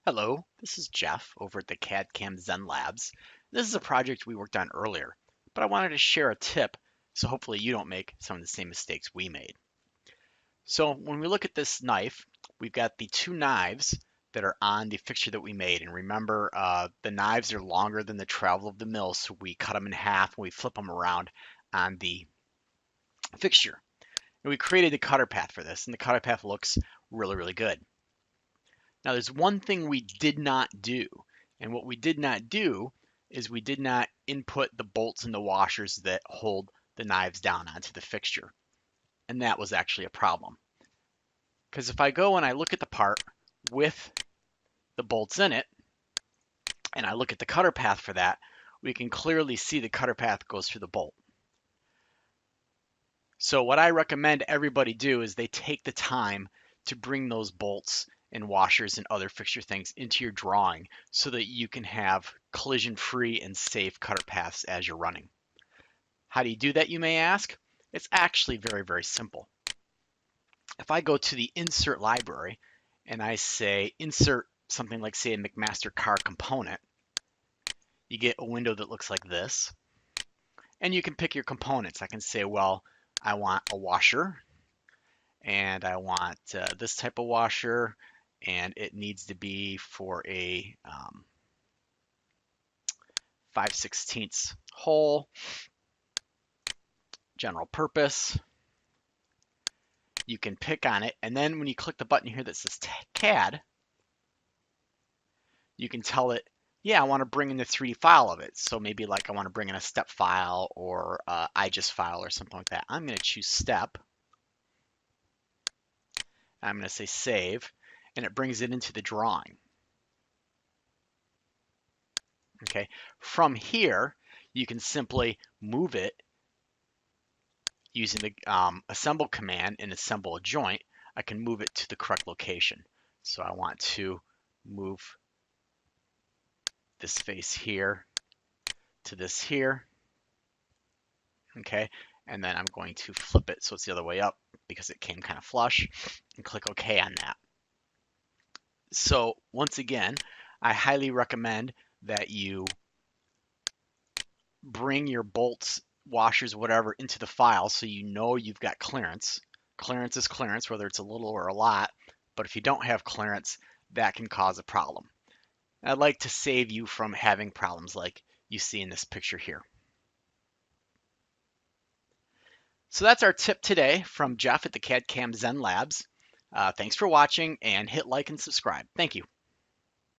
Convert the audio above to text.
Hello, this is Jeff over at the CAD/CAM Zen Labs. This is a project we worked on earlier, but I wanted to share a tip so hopefully you don't make some of the same mistakes we made. So when we look at this knife, we've got the two knives that are on the fixture that we made. And remember, the knives are longer than the travel of the mill, so we cut them in half and we flip them around on the fixture. And we created the cutter path for this, and the cutter path looks really, really good. Now, there's one thing we did not do, and what we did not do is we did not input the bolts and the washers that hold the knives down onto the fixture. And that was actually a problem. Because if I go and I look at the part with the bolts in it, and I look at the cutter path for that, we can clearly see the cutter path goes through the bolt. So what I recommend everybody do is they take the time to bring those bolts and washers and other fixture things into your drawing so that you can have collision-free and safe cutter paths as you're running. How do you do that, you may ask? It's actually very, very simple. If I go to the Insert library and I say Insert something like, say, a McMaster car component, you get a window that looks like this. And you can pick your components. I can say, well, I want a washer, and I want this type of washer, and it needs to be for a 5/16 hole, general purpose. You can pick on it, and then when you click the button here that says CAD, you can tell it, yeah, I want to bring in the 3D file of it. So maybe like I want to bring in a step file or IGES file or something like that. I'm going to choose step. I'm going to say save, and it brings it into the drawing. Okay, from here, you can simply move it using the assemble command and assemble a joint. I can move it to the correct location. So I want to move this face here to this here. Okay, and then I'm going to flip it so it's the other way up because it came kind of flush, and click OK on that. So once again, I highly recommend that you bring your bolts, washers, whatever, into the file so you know you've got clearance. Clearance is clearance, whether it's a little or a lot, but if you don't have clearance, that can cause a problem. I'd like to save you from having problems like you see in this picture here. So that's our tip today from Jeff at the CAD/CAM Zen Labs. Thanks for watching, and hit like and subscribe. Thank you.